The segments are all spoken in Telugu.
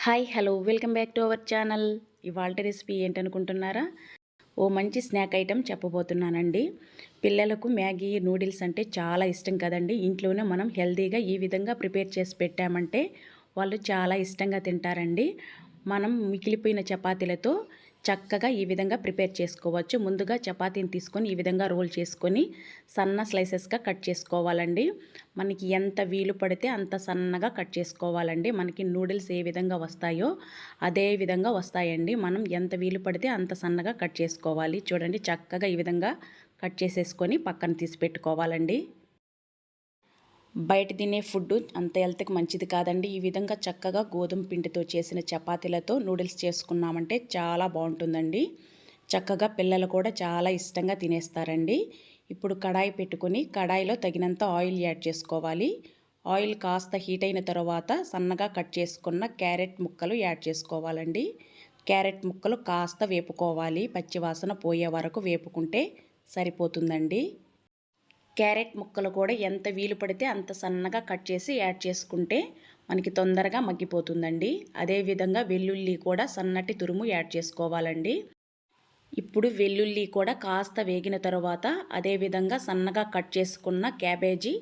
Hi hello welcome back to our channel. ఇవాల్టి రెసిపీ ఏంటనుకుంటున్నారా? ఓ మంచి స్నాక్ ఐటెం చెప్పబోతున్నానండి. పిల్లలకు మ్యాగీ నూడిల్స్ అంటే చాలా ఇష్టం కదండి. ఇంట్లోనే మనం హెల్తీగా ఈ విధంగా ప్రిపేర్ చేసి పెట్టామంటే వాళ్ళు చాలా ఇష్టంగా తింటారండి. మనం మిగిలిపోయిన చపాతీలతో చక్కగా ఈ విధంగా ప్రిపేర్ చేసుకోవచ్చు. ముందుగా చపాతీని తీసుకొని ఈ విధంగా రోల్ చేసుకొని సన్న స్లైసెస్గా కట్ చేసుకోవాలండి. మనకి ఎంత వీలు పడితే అంత సన్నగా కట్ చేసుకోవాలండి. మనకి నూడిల్స్ ఏ విధంగా వస్తాయో అదే విధంగా వస్తాయండి. మనం ఎంత వీలు పడితే అంత సన్నగా కట్ చేసుకోవాలి. చూడండి, చక్కగా ఈ విధంగా కట్ చేసేసుకొని పక్కన తీసి పెట్టుకోవాలండి. బయట తినే ఫుడ్ అంత హెల్త్కి మంచిది కాదండి. ఈ విధంగా చక్కగా గోధుమ పిండితో చేసిన చపాతీలతో నూడిల్స్ చేసుకున్నామంటే చాలా బాగుంటుందండి. చక్కగా పిల్లలు కూడా చాలా ఇష్టంగా తినేస్తారండి. ఇప్పుడు కడాయి పెట్టుకొని కడాయిలో తగినంత ఆయిల్ యాడ్ చేసుకోవాలి. ఆయిల్ కాస్త హీట్ అయిన తర్వాత సన్నగా కట్ చేసుకున్న క్యారెట్ ముక్కలు యాడ్ చేసుకోవాలండి. క్యారెట్ ముక్కలు కాస్త వేపుకోవాలి. పచ్చివాసన పోయే వరకు వేపుకుంటే సరిపోతుందండి. క్యారెట్ ముక్కలు కూడా ఎంత వీలు పడితే అంత సన్నగా కట్ చేసి యాడ్ చేసుకుంటే మనకి తొందరగా మగ్గిపోతుందండి. అదేవిధంగా వెల్లుల్లి కూడా సన్నటి తురుము యాడ్ చేసుకోవాలండి. ఇప్పుడు వెల్లుల్లి కూడా కాస్త వేగిన తర్వాత అదేవిధంగా సన్నగా కట్ చేసుకున్న క్యాబేజీ,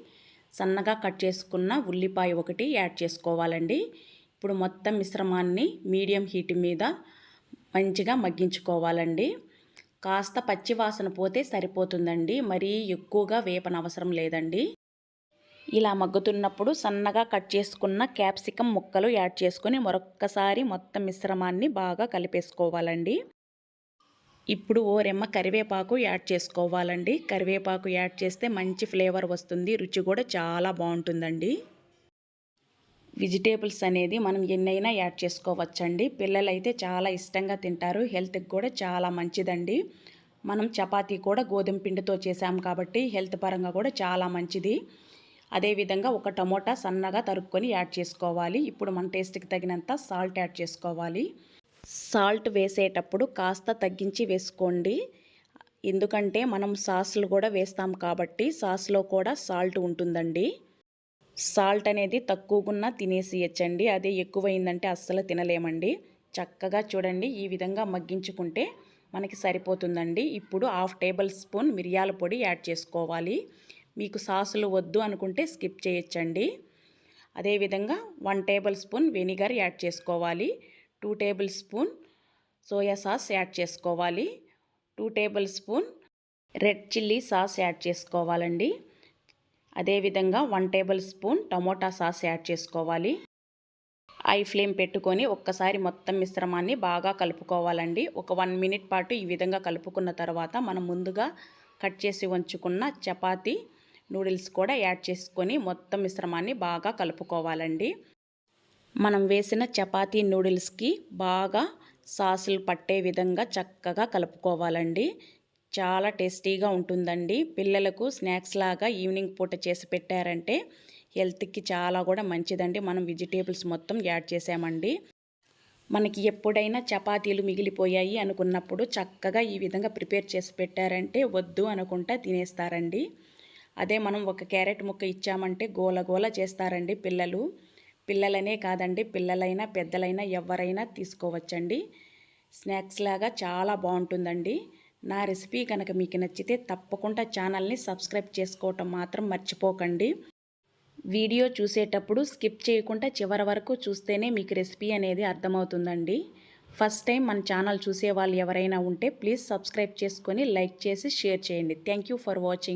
సన్నగా కట్ చేసుకున్న ఉల్లిపాయ ఒకటి యాడ్ చేసుకోవాలండి. ఇప్పుడు మొత్తం మిశ్రమాన్ని మీడియం హీట్ మీద మంచిగా మగ్గించుకోవాలండి. కాస్త పచ్చివాసన పోతే సరిపోతుందండి. మరీ ఎక్కువగా వేపనవసరం లేదండి. ఇలా మగ్గుతున్నప్పుడు సన్నగా కట్ చేసుకున్న క్యాప్సికమ్ ముక్కలు యాడ్ చేసుకొని మరొక్కసారి మొత్తం మిశ్రమాన్ని బాగా కలిపేసుకోవాలండి. ఇప్పుడు ఓ రెమ్మ కరివేపాకు యాడ్ చేసుకోవాలండి. కరివేపాకు యాడ్ చేస్తే మంచి ఫ్లేవర్ వస్తుంది. రుచి కూడా చాలా బాగుంటుందండి. వెజిటేబుల్స్ అనేది మనం ఎన్నైనా యాడ్ చేసుకోవచ్చండి. పిల్లలైతే చాలా ఇష్టంగా తింటారు. హెల్త్కి కూడా చాలా మంచిదండి. మనం చపాతీ కూడా గోధుమ పిండితో చేసాం కాబట్టి హెల్త్ పరంగా కూడా చాలా మంచిది. అదేవిధంగా ఒక టమోటా సన్నగా తరుక్కొని యాడ్ చేసుకోవాలి. ఇప్పుడు మన టేస్ట్కి తగినంత సాల్ట్ యాడ్ చేసుకోవాలి. సాల్ట్ వేసేటప్పుడు కాస్త తగ్గించి వేసుకోండి. ఎందుకంటే మనం సాస్లు కూడా వేస్తాం కాబట్టి సాస్లో కూడా సాల్ట్ ఉంటుందండి. సాల్ట్ అనేది తక్కువగా తినేసేయచ్చండి. అదే ఎక్కువైందంటే అస్సలు తినలేమండి. చక్కగా చూడండి, ఈ విధంగా మగ్గించుకుంటే మనకి సరిపోతుందండి. ఇప్పుడు 1/2 టేబుల్ స్పూన్ మిరియాల పొడి యాడ్ చేసుకోవాలి. మీకు సాసులు వద్దు అనుకుంటే స్కిప్ చేయొచ్చండి. అదేవిధంగా 1 టేబుల్ స్పూన్ వెనిగర్ యాడ్ చేసుకోవాలి. 2 table spoon soya sauce add చేసుకోవాలి. 2 table spoon red chilli sauce add చేసుకోవాలండి. అదేవిధంగా 1 table spoon tomato sauce add చేసుకోవాలి. ఐ ఫ్లేమ్ పెట్టుకొని ఒక్కసారి మొత్తం మిశ్రమాన్ని బాగా కలుపుకోవాలండి. ఒక 1 మినిట్ పాటు ఈ విధంగా కలుపుకున్న తర్వాత మనం ముందుగా కట్ చేసి ఉంచుకున్న చపాతీ నూడిల్స్ కూడా యాడ్ చేసుకొని మొత్తం మిశ్రమాన్ని బాగా కలుపుకోవాలండి. మనం వేసిన చపాతీ నూడిల్స్కి బాగా సాసులు పట్టే విధంగా చక్కగా కలుపుకోవాలండి. చాలా టేస్టీగా ఉంటుందండి. పిల్లలకు స్నాక్స్ లాగా ఈవినింగ్ పూట చేసి పెట్టారంటే హెల్త్కి చాలా కూడా మంచిదండి. మనం వెజిటేబుల్స్ మొత్తం యాడ్ చేసామండి. మనకి ఎప్పుడైనా చపాతీలు మిగిలిపోయాయి అనుకున్నప్పుడు చక్కగా ఈ విధంగా ప్రిపేర్ చేసి పెట్టారంటే వద్దు అనుకుంటా తినేస్తారండి. అదే మనం ఒక క్యారెట్ ముక్క ఇచ్చామంటే గోల గోల చేస్తారండి పిల్లలు. పిల్లలనే కాదండి, పిల్లలైనా పెద్దలైనా ఎవరైనా తీసుకోవచ్చండి. స్నాక్స్ లాగా చాలా బాగుంటుందండి. నా రెసిపీ కనుక మీకు నచ్చితే తప్పకుండా ఛానల్ని సబ్స్క్రైబ్ చేసుకోవటం మాత్రం మర్చిపోకండి. వీడియో చూసేటప్పుడు స్కిప్ చేయకుండా చివరి వరకు చూస్తేనే మీకు రెసిపీ అనేది అర్థమవుతుందండి. ఫస్ట్ టైం మన ఛానల్ చూసే వాళ్ళు ఎవరైనా ఉంటే ప్లీజ్ సబ్స్క్రైబ్ చేసుకొని లైక్ చేసి షేర్ చేయండి. Thank you for watching.